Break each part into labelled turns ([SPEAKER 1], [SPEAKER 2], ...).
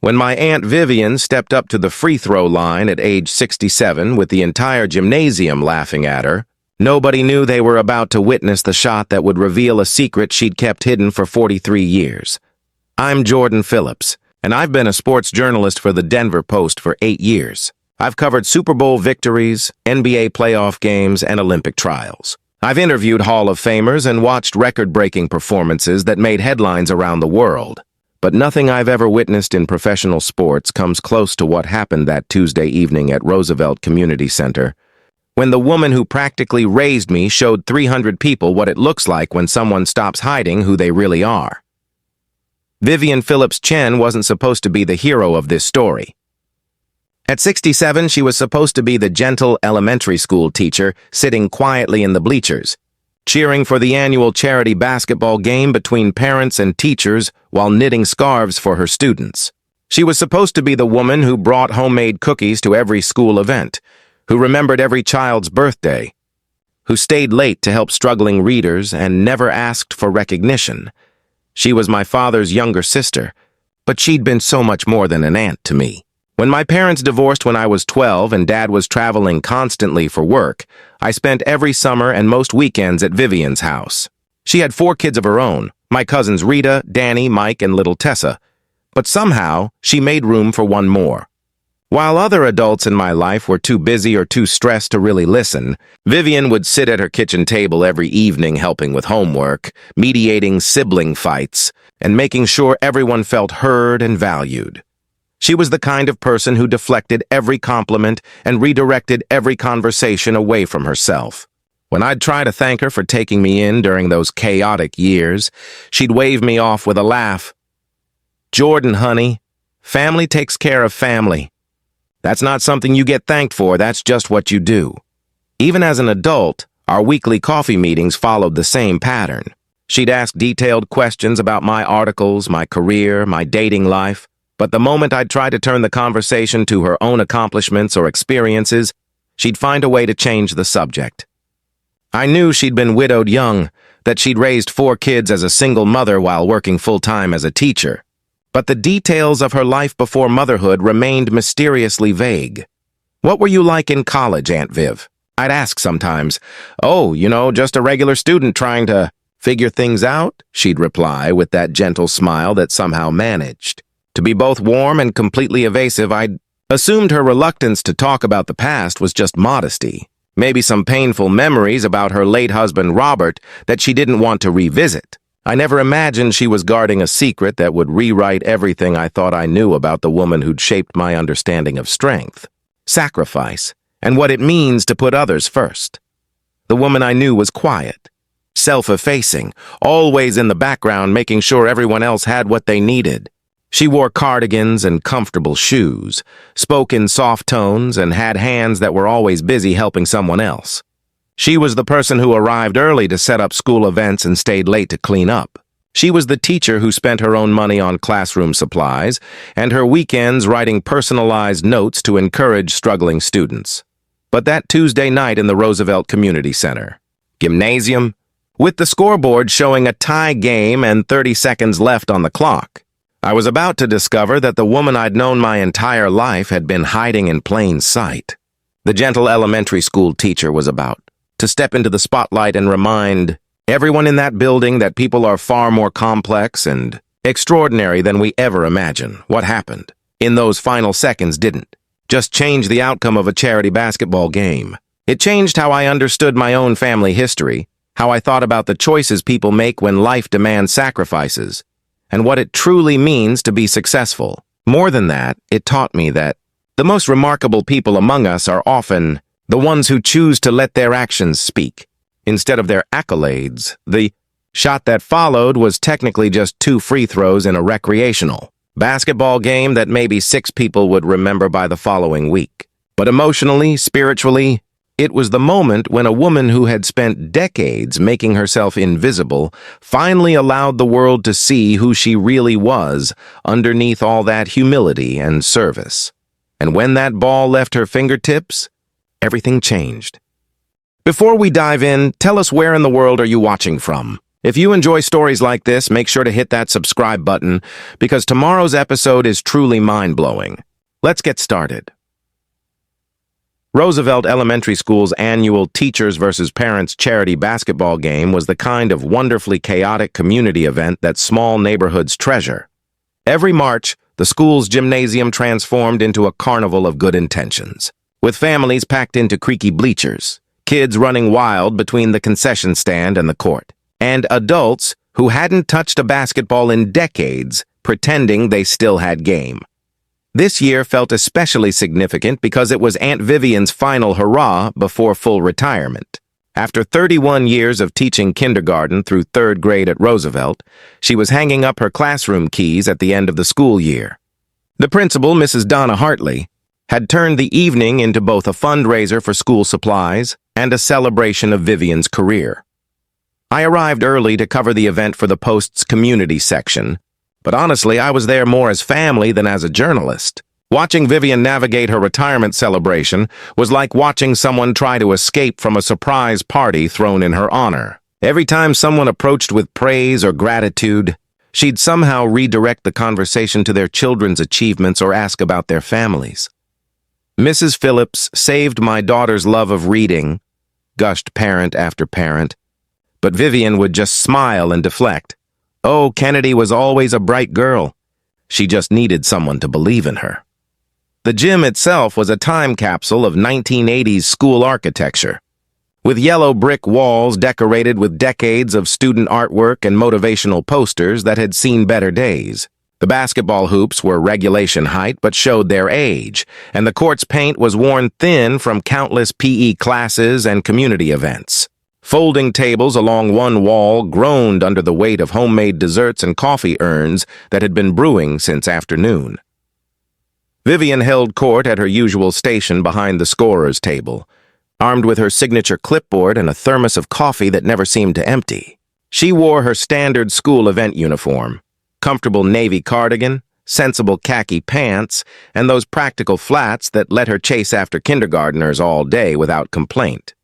[SPEAKER 1] When my Aunt Vivian stepped up to the free throw line at age 67 with the entire gymnasium laughing at her, nobody knew they were about to witness the shot that would reveal a secret she'd kept hidden for 43 years. I'm Jordan Phillips, and I've been a sports journalist for the Denver Post for 8 years. I've covered Super Bowl victories, NBA playoff games, and Olympic trials. I've interviewed Hall of Famers and watched record-breaking performances that made headlines around the world. But nothing I've ever witnessed in professional sports comes close to what happened that Tuesday evening at Roosevelt Community Center, when the woman who practically raised me showed 300 people what it looks like when someone stops hiding who they really are. Vivian Phillips Chen wasn't supposed to be the hero of this story. At 67, she was supposed to be the gentle elementary school teacher sitting quietly in the bleachers, cheering for the annual charity basketball game between parents and teachers while knitting scarves for her students. She was supposed to be the woman who brought homemade cookies to every school event, who remembered every child's birthday, who stayed late to help struggling readers and never asked for recognition. She was my father's younger sister, but she'd been so much more than an aunt to me. When my parents divorced when I was 12 and Dad was traveling constantly for work, I spent every summer and most weekends at Vivian's house. She had 4 kids of her own, my cousins Rita, Danny, Mike, and little Tessa. But somehow, she made room for one more. While other adults in my life were too busy or too stressed to really listen, Vivian would sit at her kitchen table every evening helping with homework, mediating sibling fights, and making sure everyone felt heard and valued. She was the kind of person who deflected every compliment and redirected every conversation away from herself. When I'd try to thank her for taking me in during those chaotic years, she'd wave me off with a laugh. "Jordan, honey, family takes care of family. That's not something you get thanked for, that's just what you do." Even as an adult, our weekly coffee meetings followed the same pattern. She'd ask detailed questions about my articles, my career, my dating life. But the moment I'd try to turn the conversation to her own accomplishments or experiences, she'd find a way to change the subject. I knew she'd been widowed young, that she'd raised 4 kids as a single mother while working full-time as a teacher. But the details of her life before motherhood remained mysteriously vague. "What were you like in college, Aunt Viv?" I'd ask sometimes. "Oh, just a regular student trying to figure things out," she'd reply with that gentle smile that somehow managed to be both warm and completely evasive. I'd assumed her reluctance to talk about the past was just modesty, maybe some painful memories about her late husband Robert that she didn't want to revisit. I never imagined she was guarding a secret that would rewrite everything I thought I knew about the woman who'd shaped my understanding of strength, sacrifice, and what it means to put others first. The woman I knew was quiet, self-effacing, always in the background making sure everyone else had what they needed. She wore cardigans and comfortable shoes, spoke in soft tones, and had hands that were always busy helping someone else. She was the person who arrived early to set up school events and stayed late to clean up. She was the teacher who spent her own money on classroom supplies and her weekends writing personalized notes to encourage struggling students. But that Tuesday night in the Roosevelt Community Center, gymnasium, with the scoreboard showing a tie game and 30 seconds left on the clock, I was about to discover that the woman I'd known my entire life had been hiding in plain sight. The gentle elementary school teacher was about to step into the spotlight and remind everyone in that building that people are far more complex and extraordinary than we ever imagine. What happened in those final seconds didn't just change the outcome of a charity basketball game. It changed how I understood my own family history, how I thought about the choices people make when life demands sacrifices, and what it truly means to be successful. More than that, it taught me that the most remarkable people among us are often the ones who choose to let their actions speak, instead of their accolades. The shot that followed was technically just 2 free throws in a recreational basketball game that maybe 6 people would remember by the following week. But emotionally, spiritually, it was the moment when a woman who had spent decades making herself invisible finally allowed the world to see who she really was underneath all that humility and service. And when that ball left her fingertips, everything changed. Before we dive in, tell us where in the world are you watching from? If you enjoy stories like this, make sure to hit that subscribe button because tomorrow's episode is truly mind-blowing. Let's get started. Roosevelt Elementary School's annual Teachers versus Parents charity basketball game was the kind of wonderfully chaotic community event that small neighborhoods treasure. Every March, the school's gymnasium transformed into a carnival of good intentions, with families packed into creaky bleachers, kids running wild between the concession stand and the court, and adults who hadn't touched a basketball in decades pretending they still had game. This year felt especially significant because it was Aunt Vivian's final hurrah before full retirement. After 31 years of teaching kindergarten through 3rd grade at Roosevelt, she was hanging up her classroom keys at the end of the school year. The principal, Mrs. Donna Hartley, had turned the evening into both a fundraiser for school supplies and a celebration of Vivian's career. I arrived early to cover the event for the Post's community section, but honestly, I was there more as family than as a journalist. Watching Vivian navigate her retirement celebration was like watching someone try to escape from a surprise party thrown in her honor. Every time someone approached with praise or gratitude, she'd somehow redirect the conversation to their children's achievements or ask about their families. "Mrs. Phillips saved my daughter's love of reading," gushed parent after parent, but Vivian would just smile and deflect. "Oh, Kennedy was always a bright girl. She just needed someone to believe in her." The gym itself was a time capsule of 1980s school architecture, with yellow brick walls decorated with decades of student artwork and motivational posters that had seen better days. The basketball hoops were regulation height but showed their age, and the court's paint was worn thin from countless PE classes and community events. Folding tables along one wall groaned under the weight of homemade desserts and coffee urns that had been brewing since afternoon. Vivian held court at her usual station behind the scorer's table, armed with her signature clipboard and a thermos of coffee that never seemed to empty. She wore her standard school event uniform, comfortable navy cardigan, sensible khaki pants, and those practical flats that let her chase after kindergartners all day without complaint.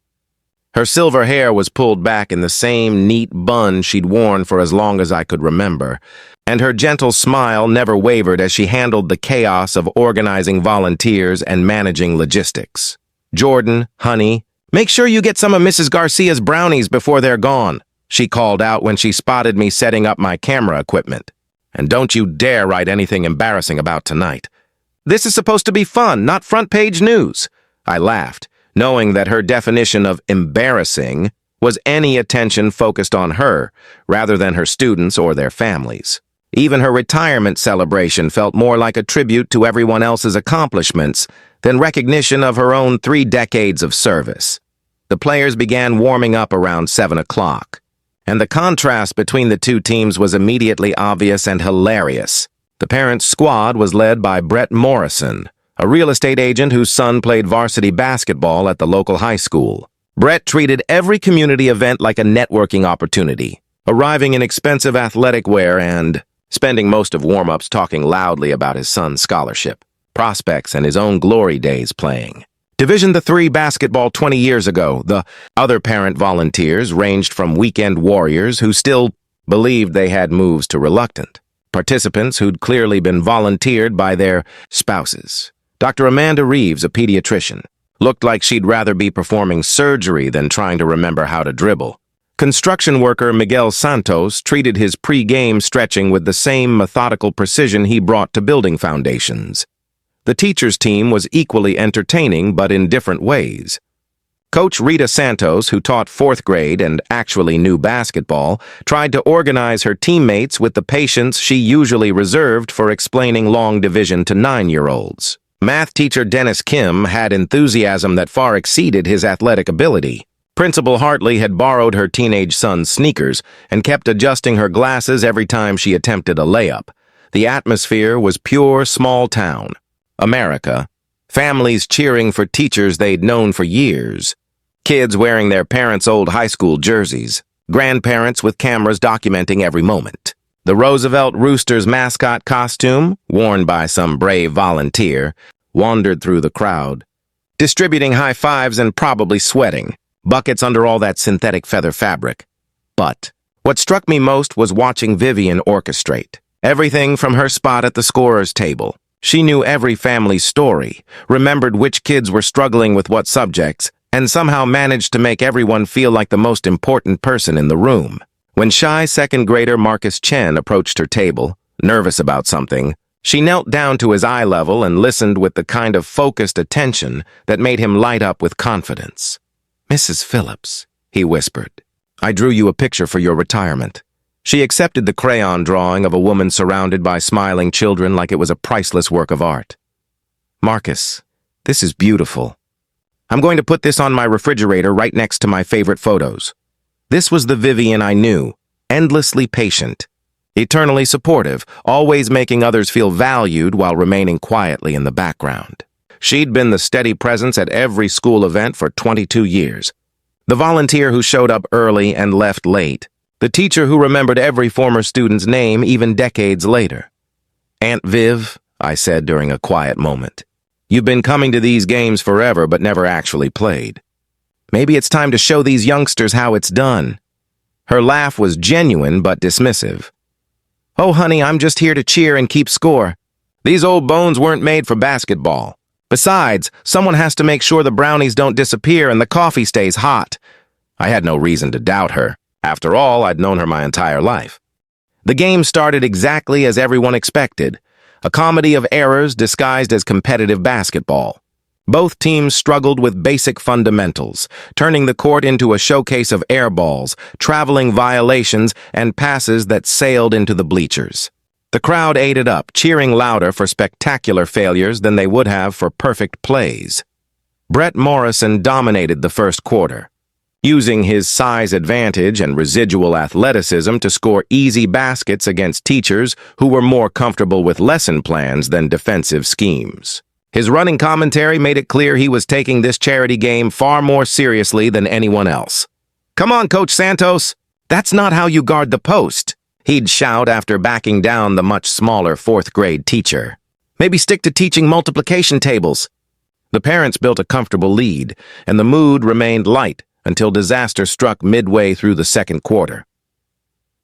[SPEAKER 1] Her silver hair was pulled back in the same neat bun she'd worn for as long as I could remember, and her gentle smile never wavered as she handled the chaos of organizing volunteers and managing logistics. "Jordan, honey, make sure you get some of Mrs. Garcia's brownies before they're gone," she called out when she spotted me setting up my camera equipment. "And don't you dare write anything embarrassing about tonight. This is supposed to be fun, not front-page news." I laughed, knowing that her definition of embarrassing was any attention focused on her rather than her students or their families. Even her retirement celebration felt more like a tribute to everyone else's accomplishments than recognition of her own 3 decades of service. The players began warming up around 7 o'clock, and the contrast between the two teams was immediately obvious and hilarious. The parents' squad was led by Brett Morrison, a real estate agent whose son played varsity basketball at the local high school. Brett treated every community event like a networking opportunity, arriving in expensive athletic wear and spending most of warm-ups talking loudly about his son's scholarship, prospects, and his own glory days playing. Division III basketball 20 years ago, the other parent volunteers ranged from weekend warriors who still believed they had moves to reluctant participants who'd clearly been volunteered by their spouses. Dr. Amanda Reeves, a pediatrician, looked like she'd rather be performing surgery than trying to remember how to dribble. Construction worker Miguel Santos treated his pre-game stretching with the same methodical precision he brought to building foundations. The teachers' team was equally entertaining, but in different ways. Coach Rita Santos, who taught 4th grade and actually knew basketball, tried to organize her teammates with the patience she usually reserved for explaining long division to 9-year-olds. Math teacher Dennis Kim had enthusiasm that far exceeded his athletic ability. Principal Hartley had borrowed her teenage son's sneakers and kept adjusting her glasses every time she attempted a layup. The atmosphere was pure small town America, families cheering for teachers they'd known for years, kids wearing their parents' old high school jerseys, grandparents with cameras documenting every moment. The Roosevelt Roosters mascot costume, worn by some brave volunteer, wandered through the crowd, distributing high fives and probably sweating, buckets under all that synthetic feather fabric. But What struck me most was watching Vivian orchestrate. Everything from her spot at the scorer's table. She knew every family's story, remembered which kids were struggling with what subjects, and somehow managed to make everyone feel like the most important person in the room. When shy second grader Marcus Chen approached her table, nervous about something, she knelt down to his eye level and listened with the kind of focused attention that made him light up with confidence. "Mrs. Phillips," he whispered, "I drew you a picture for your retirement." She accepted the crayon drawing of a woman surrounded by smiling children like it was a priceless work of art. "Marcus, this is beautiful. I'm going to put this on my refrigerator right next to my favorite photos." This was the Vivian I knew, endlessly patient, eternally supportive, always making others feel valued while remaining quietly in the background. She'd been the steady presence at every school event for 22 years. The volunteer who showed up early and left late. The teacher who remembered every former student's name even decades later. "Aunt Viv," I said during a quiet moment, "you've been coming to these games forever but never actually played. Maybe it's time to show these youngsters how it's done." Her laugh was genuine but dismissive. "Oh, honey, I'm just here to cheer and keep score. These old bones weren't made for basketball. Besides, someone has to make sure the brownies don't disappear and the coffee stays hot." I had no reason to doubt her. After all, I'd known her my entire life. The game started exactly as everyone expected, a comedy of errors disguised as competitive basketball. Both teams struggled with basic fundamentals, turning the court into a showcase of air balls, traveling violations, and passes that sailed into the bleachers. The crowd ate it up, cheering louder for spectacular failures than they would have for perfect plays. Brett Morrison dominated the first quarter, using his size advantage and residual athleticism to score easy baskets against teachers who were more comfortable with lesson plans than defensive schemes. His running commentary made it clear he was taking this charity game far more seriously than anyone else. "Come on, Coach Santos, that's not how you guard the post," he'd shout after backing down the much smaller fourth-grade teacher. "Maybe stick to teaching multiplication tables." The parents built a comfortable lead, and the mood remained light until disaster struck midway through the second quarter.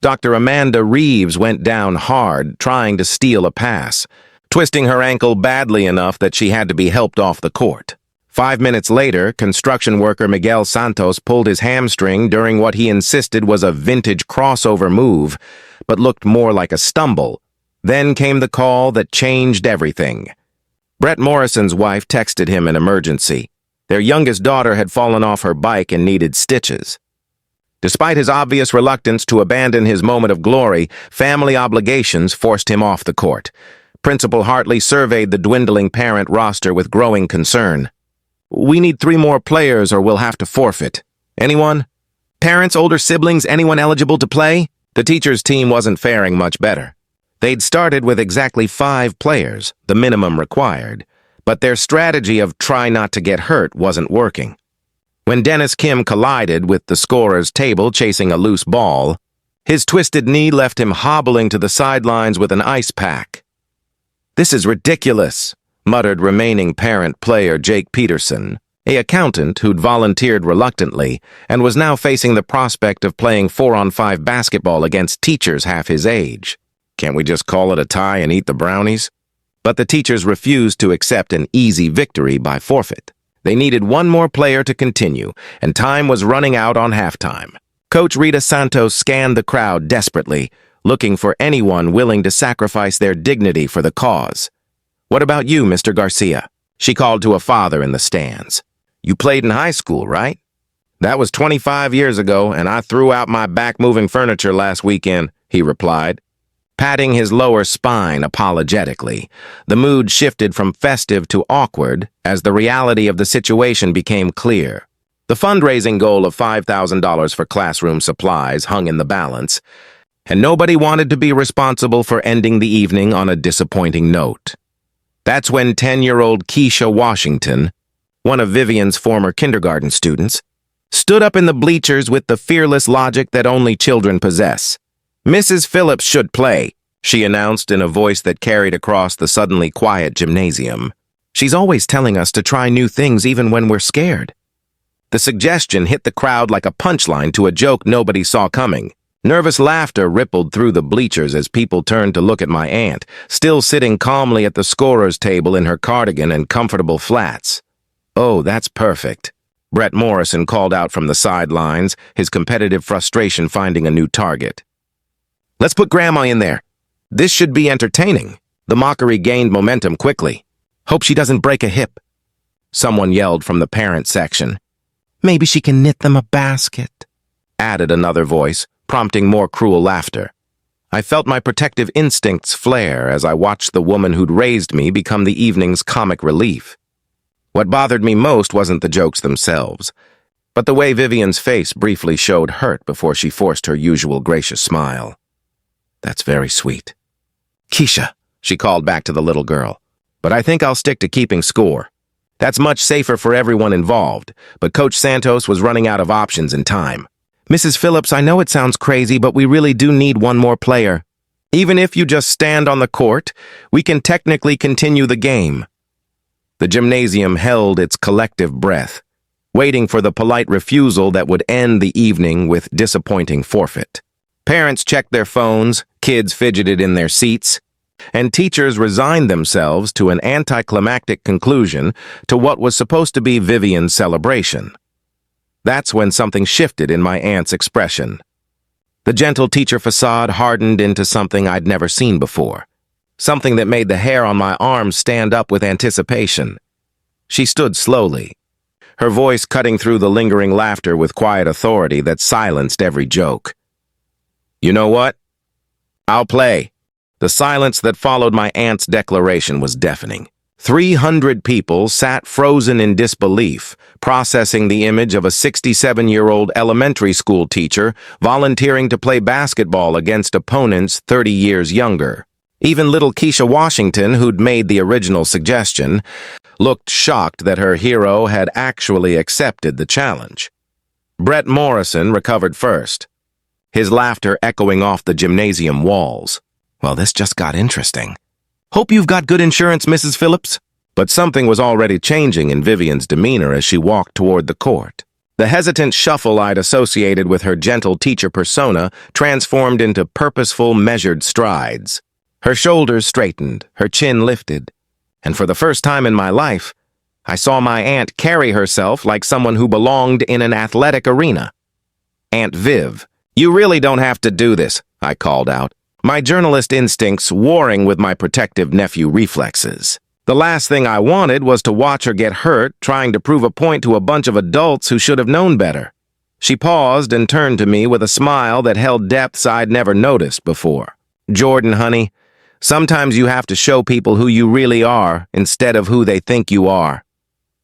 [SPEAKER 1] Dr. Amanda Reeves went down hard, trying to steal a pass, twisting her ankle badly enough that she had to be helped off the court. 5 minutes later, construction worker Miguel Santos pulled his hamstring during what he insisted was a vintage crossover move, but looked more like a stumble. Then came the call that changed everything. Brett Morrison's wife texted him an emergency. Their youngest daughter had fallen off her bike and needed stitches. Despite his obvious reluctance to abandon his moment of glory, family obligations forced him off the court. Principal Hartley surveyed the dwindling parent roster with growing concern. "We need 3 more players or we'll have to forfeit. Anyone? Parents, older siblings, anyone eligible to play?" The teacher's team wasn't faring much better. They'd started with exactly 5 players, the minimum required, but their strategy of try not to get hurt wasn't working. When Dennis Kim collided with the scorer's table chasing a loose ball, his twisted knee left him hobbling to the sidelines with an ice pack. "This is ridiculous," muttered remaining parent player Jake Peterson, an accountant who'd volunteered reluctantly and was now facing the prospect of playing 4-on-5 basketball against teachers half his age. "Can't we just call it a tie and eat the brownies?" But the teachers refused to accept an easy victory by forfeit. They needed 1 more player to continue, and time was running out on halftime. Coach Rita Santos scanned the crowd desperately, looking for anyone willing to sacrifice their dignity for the cause. "What about you, Mr. Garcia?" she called to a father in the stands. "You played in high school, right?" "That was 25 years ago, and I threw out my back moving furniture last weekend," he replied, patting his lower spine apologetically. The mood shifted from festive to awkward as the reality of the situation became clear. The fundraising goal of $5,000 for classroom supplies hung in the balance, and nobody wanted to be responsible for ending the evening on a disappointing note. That's when 10-year-old Keisha Washington, one of Vivian's former kindergarten students, stood up in the bleachers with the fearless logic that only children possess. "Mrs. Phillips should play," she announced in a voice that carried across the suddenly quiet gymnasium. "She's always telling us to try new things even when we're scared." The suggestion hit the crowd like a punchline to a joke nobody saw coming. Nervous laughter rippled through the bleachers as people turned to look at my aunt, still sitting calmly at the scorer's table in her cardigan and comfortable flats. "Oh, that's perfect," Brett Morrison called out from the sidelines, his competitive frustration finding a new target. "Let's put Grandma in there. This should be entertaining." The mockery gained momentum quickly. "Hope she doesn't break a hip," someone yelled from the parent section. "Maybe she can knit them a basket," added another voice, prompting more cruel laughter. I felt my protective instincts flare as I watched the woman who'd raised me become the evening's comic relief. What bothered me most wasn't the jokes themselves, but the way Vivian's face briefly showed hurt before she forced her usual gracious smile. "That's very sweet." "Keisha," she called back to the little girl, "but I think I'll stick to keeping score. That's much safer for everyone involved, but Coach Santos was running out of options and time. Mrs. Phillips, I know it sounds crazy, but we really do need one more player. Even if you just stand on the court, we can technically continue the game." The gymnasium held its collective breath, waiting for the polite refusal that would end the evening with disappointing forfeit. Parents checked their phones, kids fidgeted in their seats, and teachers resigned themselves to an anticlimactic conclusion to what was supposed to be Vivian's celebration. That's when something shifted in my aunt's expression. The gentle teacher facade hardened into something I'd never seen before, something that made the hair on my arms stand up with anticipation. She stood slowly, her voice cutting through the lingering laughter with quiet authority that silenced every joke. "You know what? I'll play." The silence that followed my aunt's declaration was deafening. 300 people sat frozen in disbelief, processing the image of a 67-year-old elementary school teacher volunteering to play basketball against opponents 30 years younger. Even little Keisha Washington, who'd made the original suggestion, looked shocked that her hero had actually accepted the challenge. Brett Morrison recovered first, his laughter echoing off the gymnasium walls. "Well, this just got interesting. Hope you've got good insurance, Mrs. Phillips." But something was already changing in Vivian's demeanor as she walked toward the court. The hesitant shuffle I'd associated with her gentle teacher persona transformed into purposeful, measured strides. Her shoulders straightened, her chin lifted, and for the first time in my life, I saw my aunt carry herself like someone who belonged in an athletic arena. "Aunt Viv, you really don't have to do this," I called out, my journalist instincts warring with my protective nephew reflexes. The last thing I wanted was to watch her get hurt trying to prove a point to a bunch of adults who should have known better. She paused and turned to me with a smile that held depths I'd never noticed before. "Jordan, honey, sometimes you have to show people who you really are instead of who they think you are."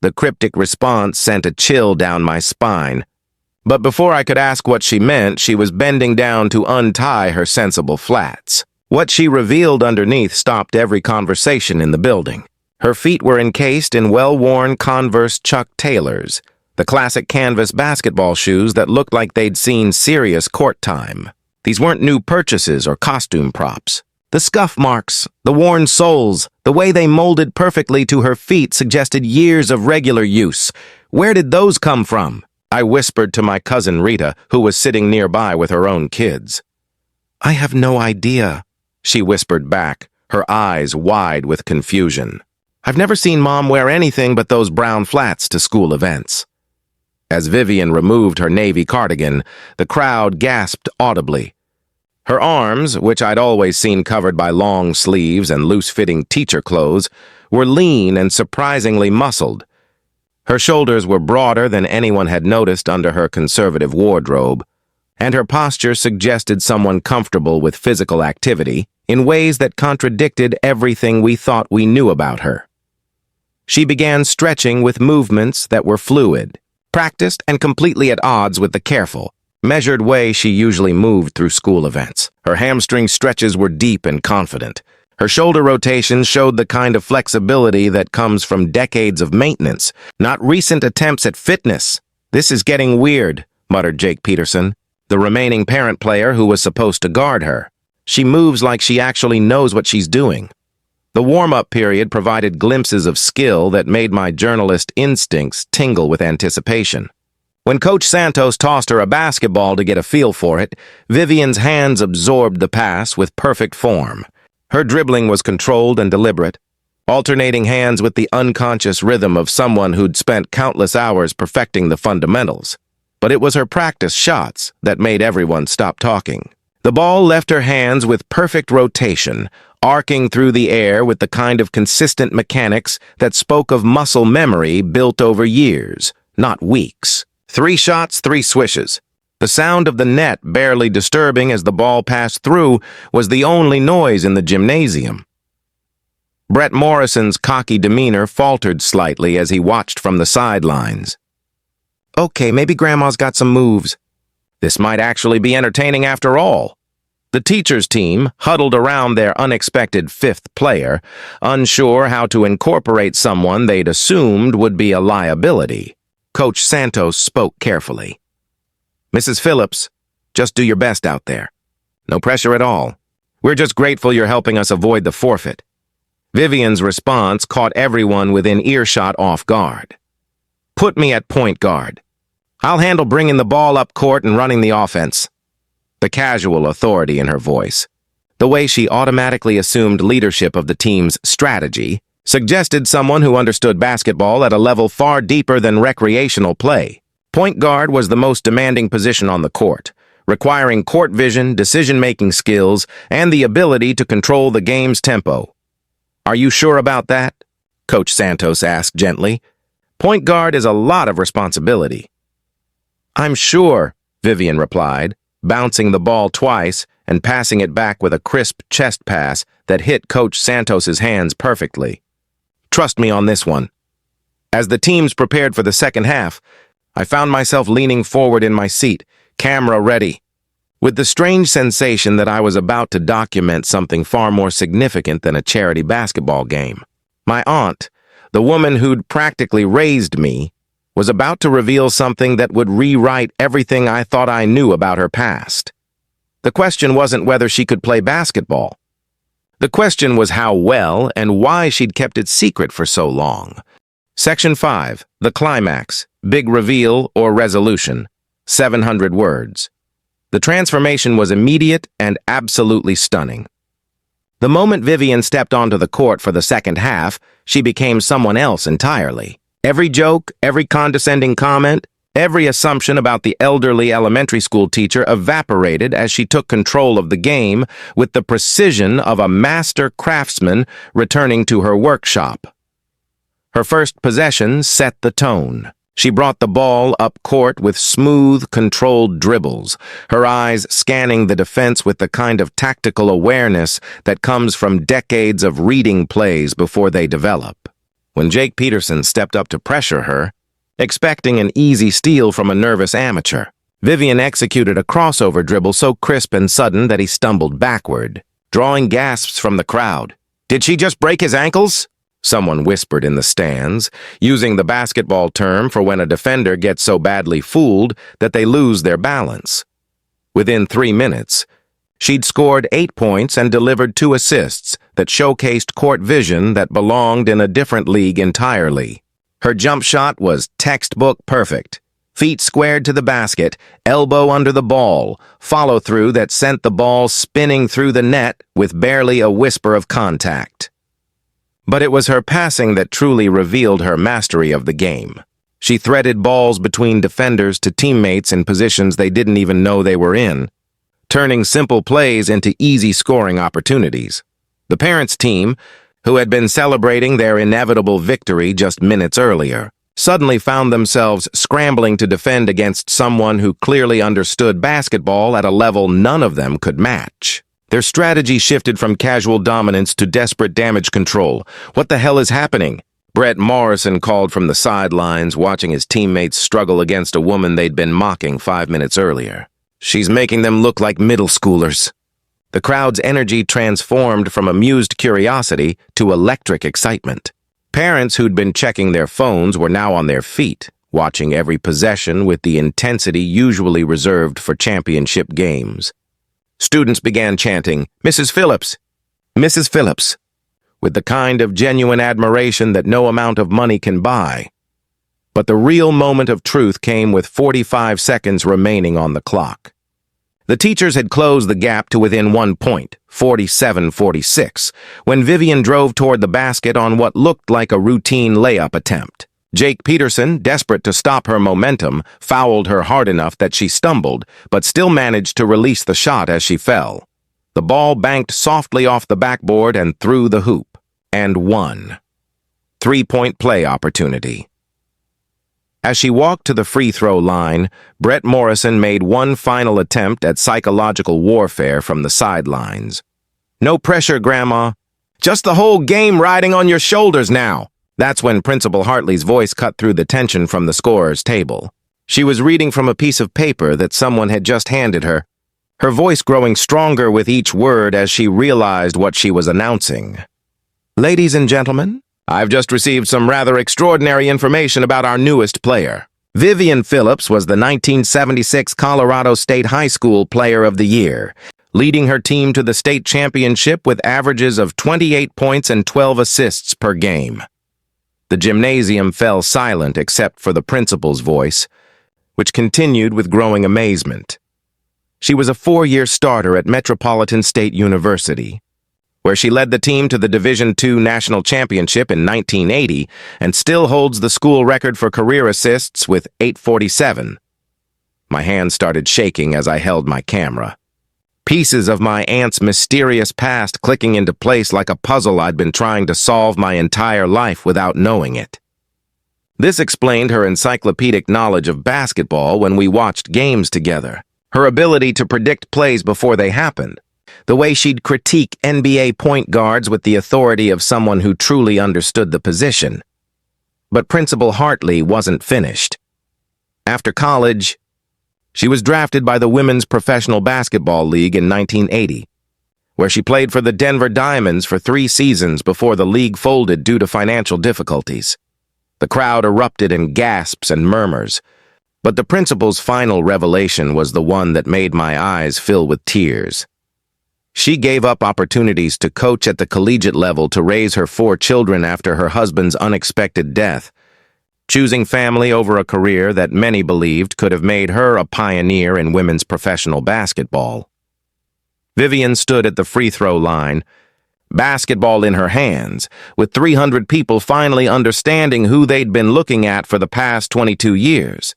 [SPEAKER 1] The cryptic response sent a chill down my spine. But before I could ask what she meant, she was bending down to untie her sensible flats. What she revealed underneath stopped every conversation in the building. Her feet were encased in well-worn Converse Chuck Taylors, the classic canvas basketball shoes that looked like they'd seen serious court time. These weren't new purchases or costume props. The scuff marks, the worn soles, the way they molded perfectly to her feet suggested years of regular use. Where did those come from? I whispered to my cousin Rita, who was sitting nearby with her own kids. "I have no idea," she whispered back, her eyes wide with confusion. "I've never seen Mom wear anything but those brown flats to school events." As Vivian removed her navy cardigan, the crowd gasped audibly. Her arms, which I'd always seen covered by long sleeves and loose-fitting teacher clothes, were lean and surprisingly muscled. Her shoulders were broader than anyone had noticed under her conservative wardrobe, and her posture suggested someone comfortable with physical activity in ways that contradicted everything we thought we knew about her. She began stretching with movements that were fluid, practiced and completely at odds with the careful, measured way she usually moved through school events. Her hamstring stretches were deep and confident. Her shoulder rotations showed the kind of flexibility that comes from decades of maintenance, not recent attempts at fitness. "This is getting weird," muttered Jake Peterson, the remaining parent player who was supposed to guard her. "She moves like she actually knows what she's doing." The warm-up period provided glimpses of skill that made my journalist instincts tingle with anticipation. When Coach Santos tossed her a basketball to get a feel for it, Vivian's hands absorbed the pass with perfect form. Her dribbling was controlled and deliberate, alternating hands with the unconscious rhythm of someone who'd spent countless hours perfecting the fundamentals. But it was her practice shots that made everyone stop talking. The ball left her hands with perfect rotation, arcing through the air with the kind of consistent mechanics that spoke of muscle memory built over years, not weeks. 3 shots, 3 swishes. The sound of the net barely disturbing as the ball passed through was the only noise in the gymnasium. Brett Morrison's cocky demeanor faltered slightly as he watched from the sidelines. Okay, maybe Grandma's got some moves. This might actually be entertaining after all. The teacher's team huddled around their unexpected 5th player, unsure how to incorporate someone they'd assumed would be a liability. Coach Santos spoke carefully. Mrs. Phillips, just do your best out there. No pressure at all. We're just grateful you're helping us avoid the forfeit. Vivian's response caught everyone within earshot off guard. Put me at point guard. I'll handle bringing the ball up court and running the offense. The casual authority in her voice, the way she automatically assumed leadership of the team's strategy, suggested someone who understood basketball at a level far deeper than recreational play. Point guard was the most demanding position on the court, requiring court vision, decision-making skills, and the ability to control the game's tempo. Are you sure about that? Coach Santos asked gently. Point guard is a lot of responsibility. I'm sure, Vivian replied, bouncing the ball twice and passing it back with a crisp chest pass that hit Coach Santos's hands perfectly. Trust me on this one. As the teams prepared for the second half, I found myself leaning forward in my seat, camera ready, with the strange sensation that I was about to document something far more significant than a charity basketball game. My aunt, the woman who'd practically raised me, was about to reveal something that would rewrite everything I thought I knew about her past. The question wasn't whether she could play basketball. The question was how well and why she'd kept it secret for so long. Section 5, the climax, big reveal or resolution, 700 words. The transformation was immediate and absolutely stunning. The moment Vivian stepped onto the court for the second half, she became someone else entirely. Every joke, every condescending comment, every assumption about the elderly elementary school teacher evaporated as she took control of the game with the precision of a master craftsman returning to her workshop. Her first possession set the tone. She brought the ball up court with smooth, controlled dribbles, her eyes scanning the defense with the kind of tactical awareness that comes from decades of reading plays before they develop. When Jake Peterson stepped up to pressure her, expecting an easy steal from a nervous amateur, Vivian executed a crossover dribble so crisp and sudden that he stumbled backward, drawing gasps from the crowd. Did she just break his ankles? Someone whispered in the stands, using the basketball term for when a defender gets so badly fooled that they lose their balance. Within 3 minutes, she'd scored 8 points and delivered 2 assists that showcased court vision that belonged in a different league entirely. Her jump shot was textbook perfect. Feet squared to the basket, elbow under the ball, follow-through that sent the ball spinning through the net with barely a whisper of contact. But it was her passing that truly revealed her mastery of the game. She threaded balls between defenders to teammates in positions they didn't even know they were in, turning simple plays into easy scoring opportunities. The parents' team, who had been celebrating their inevitable victory just minutes earlier, suddenly found themselves scrambling to defend against someone who clearly understood basketball at a level none of them could match. Their strategy shifted from casual dominance to desperate damage control. What the hell is happening? Brett Morrison called from the sidelines, watching his teammates struggle against a woman they'd been mocking 5 minutes earlier. She's making them look like middle schoolers. The crowd's energy transformed from amused curiosity to electric excitement. Parents who'd been checking their phones were now on their feet, watching every possession with the intensity usually reserved for championship games. Students began chanting, "Mrs. Phillips! Mrs. Phillips!" with the kind of genuine admiration that no amount of money can buy. But the real moment of truth came with 45 seconds remaining on the clock. The teachers had closed the gap to within 1 point, 47-46, when Vivian drove toward the basket on what looked like a routine layup attempt. Jake Peterson, desperate to stop her momentum, fouled her hard enough that she stumbled, but still managed to release the shot as she fell. The ball banked softly off the backboard and through the hoop. And one. 3-point play opportunity. As she walked to the free throw line, Brett Morrison made one final attempt at psychological warfare from the sidelines. "No pressure, Grandma. Just the whole game riding on your shoulders now." That's when Principal Hartley's voice cut through the tension from the scorer's table. She was reading from a piece of paper that someone had just handed her, her voice growing stronger with each word as she realized what she was announcing. "Ladies and gentlemen, I've just received some rather extraordinary information about our newest player. Vivian Phillips was the 1976 Colorado State High School Player of the Year, leading her team to the state championship with averages of 28 points and 12 assists per game." The gymnasium fell silent except for the principal's voice, which continued with growing amazement. She was a 4-year starter at Metropolitan State University, where she led the team to the Division II National Championship in 1980 and still holds the school record for career assists with 847. My hand started shaking as I held my camera. Pieces of my aunt's mysterious past clicking into place like a puzzle I'd been trying to solve my entire life without knowing it. This explained her encyclopedic knowledge of basketball when we watched games together, her ability to predict plays before they happened, the way she'd critique NBA point guards with the authority of someone who truly understood the position. But Principal Hartley wasn't finished. After college, she was drafted by the Women's Professional Basketball League in 1980, where she played for the Denver Diamonds for 3 seasons before the league folded due to financial difficulties. The crowd erupted in gasps and murmurs, but the principal's final revelation was the one that made my eyes fill with tears. She gave up opportunities to coach at the collegiate level to raise her 4 children after her husband's unexpected death, choosing family over a career that many believed could have made her a pioneer in women's professional basketball. Vivian stood at the free throw line, basketball in her hands, with 300 people finally understanding who they'd been looking at for the past 22 years.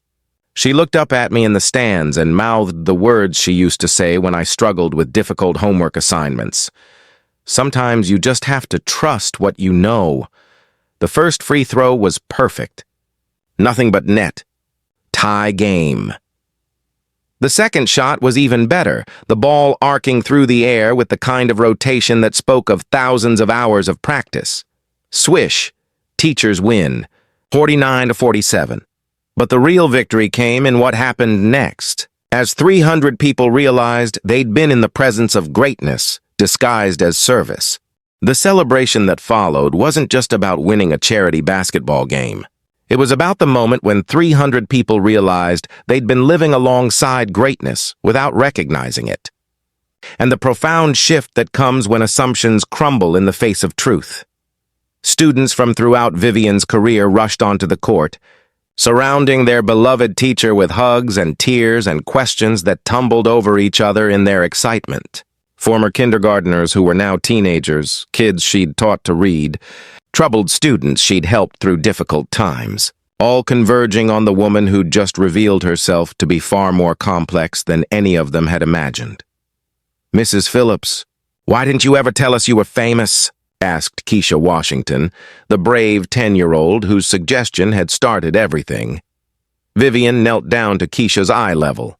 [SPEAKER 1] She looked up at me in the stands and mouthed the words she used to say when I struggled with difficult homework assignments. "Sometimes you just have to trust what you know." The first free throw was perfect. Nothing but net. Tie game. The second shot was even better, the ball arcing through the air with the kind of rotation that spoke of thousands of hours of practice. Swish. Teachers win. 49-47. But the real victory came in what happened next, as 300 people realized they'd been in the presence of greatness, disguised as service. The celebration that followed wasn't just about winning a charity basketball game. It was about the moment when 300 people realized they'd been living alongside greatness without recognizing it, and the profound shift that comes when assumptions crumble in the face of truth. Students from throughout Vivian's career rushed onto the court, surrounding their beloved teacher with hugs and tears and questions that tumbled over each other in their excitement. Former kindergartners who were now teenagers, kids she'd taught to read, troubled students she'd helped through difficult times, all converging on the woman who'd just revealed herself to be far more complex than any of them had imagined. "Mrs. Phillips, why didn't you ever tell us you were famous?" asked Keisha Washington, the brave 10-year-old whose suggestion had started everything. Vivian knelt down to Keisha's eye level,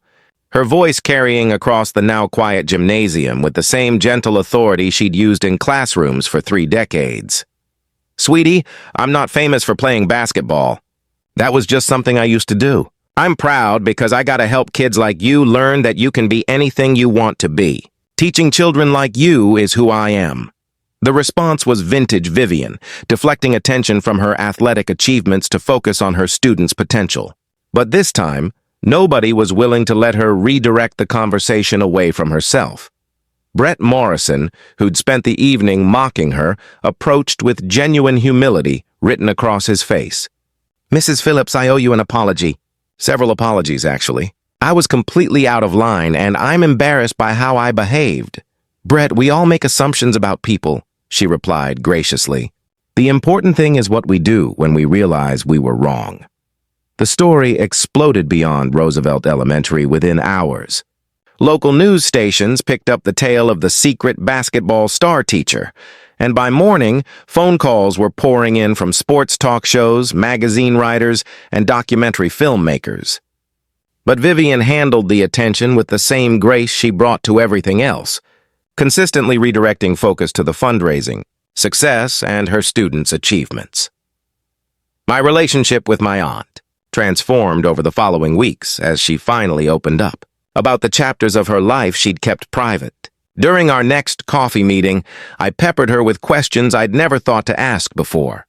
[SPEAKER 1] her voice carrying across the now quiet gymnasium with the same gentle authority she'd used in classrooms for 3 decades. "Sweetie, I'm not famous for playing basketball. That was just something I used to do. I'm proud because I gotta help kids like you learn that you can be anything you want to be. Teaching children like you is who I am." The response was vintage Vivian, deflecting attention from her athletic achievements to focus on her students' potential. But this time, nobody was willing to let her redirect the conversation away from herself. Brett Morrison, who'd spent the evening mocking her, approached with genuine humility written across his face. Mrs. Phillips, I owe you an apology. Several apologies, actually. I was completely out of line, and I'm embarrassed by how I behaved. Brett, we all make assumptions about people, she replied graciously. The important thing is what we do when we realize we were wrong. The story exploded beyond Roosevelt Elementary within hours. Local news stations picked up the tale of the secret basketball star teacher, and by morning, phone calls were pouring in from sports talk shows, magazine writers, and documentary filmmakers. But Vivian handled the attention with the same grace she brought to everything else, consistently redirecting focus to the fundraising, success, and her students' achievements. My relationship with my aunt transformed over the following weeks as she finally opened up about the chapters of her life she'd kept private. During our next coffee meeting, I peppered her with questions I'd never thought to ask before.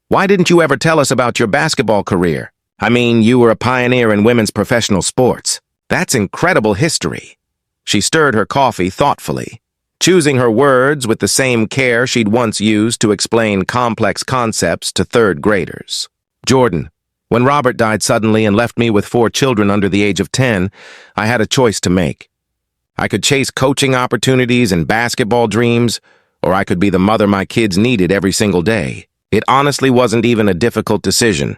[SPEAKER 1] Why didn't you ever tell us about your basketball career? I mean, you were a pioneer in women's professional sports. That's incredible history. She stirred her coffee thoughtfully, choosing her words with the same care she'd once used to explain complex concepts to third graders. Jordan, when Robert died suddenly and left me with 4 children under the age of 10, I had a choice to make. I could chase coaching opportunities and basketball dreams, or I could be the mother my kids needed every single day. It honestly wasn't even a difficult decision.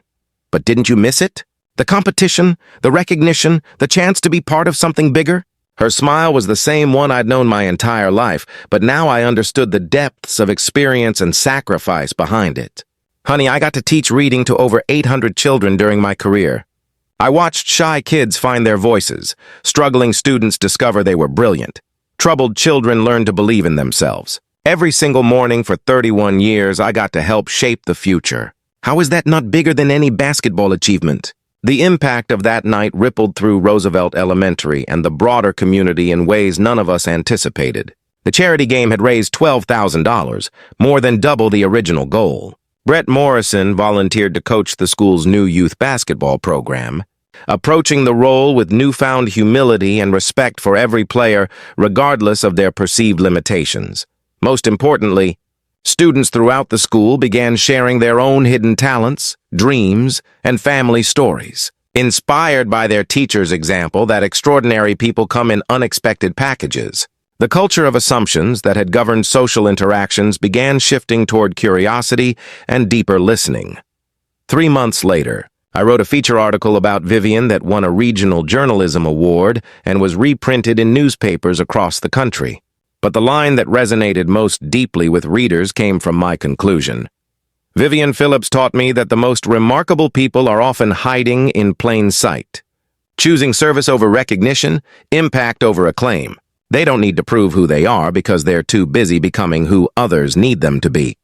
[SPEAKER 1] But didn't you miss it? The competition, the recognition, the chance to be part of something bigger? Her smile was the same one I'd known my entire life, but now I understood the depths of experience and sacrifice behind it. Honey, I got to teach reading to over 800 children during my career. I watched shy kids find their voices, struggling students discover they were brilliant, troubled children learn to believe in themselves. Every single morning for 31 years, I got to help shape the future. How is that not bigger than any basketball achievement? The impact of that night rippled through Roosevelt Elementary and the broader community in ways none of us anticipated. The charity game had raised $12,000, more than double the original goal. Brett Morrison volunteered to coach the school's new youth basketball program, approaching the role with newfound humility and respect for every player, regardless of their perceived limitations. Most importantly, students throughout the school began sharing their own hidden talents, dreams, and family stories. Inspired by their teacher's example that extraordinary people come in unexpected packages, the culture of assumptions that had governed social interactions began shifting toward curiosity and deeper listening. 3 months later, I wrote a feature article about Vivian that won a regional journalism award and was reprinted in newspapers across the country. But the line that resonated most deeply with readers came from my conclusion. Vivian Phillips taught me that the most remarkable people are often hiding in plain sight, choosing service over recognition, impact over acclaim. They don't need to prove who they are because they're too busy becoming who others need them to be.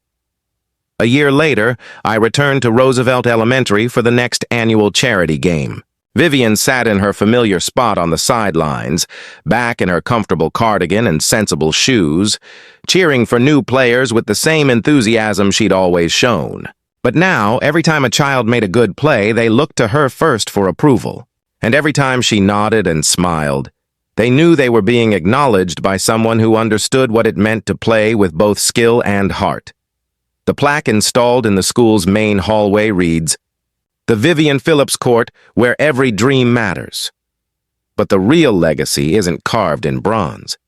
[SPEAKER 1] A year later, I returned to Roosevelt Elementary for the next annual charity game. Vivian sat in her familiar spot on the sidelines, back in her comfortable cardigan and sensible shoes, cheering for new players with the same enthusiasm she'd always shown. But now, every time a child made a good play, they looked to her first for approval. And every time she nodded and smiled, they knew they were being acknowledged by someone who understood what it meant to play with both skill and heart. The plaque installed in the school's main hallway reads, "The Vivian Phillips Court, where every dream matters." But the real legacy isn't carved in bronze.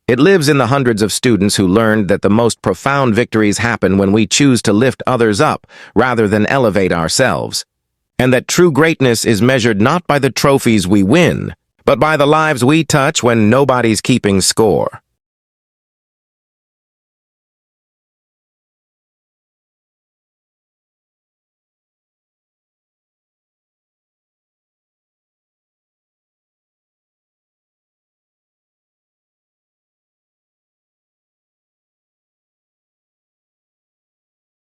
[SPEAKER 1] It lives in the hundreds of students who learned that the most profound victories happen when we choose to lift others up rather than elevate ourselves, and that true greatness is measured not by the trophies we win, but by the lives we touch when nobody's keeping score.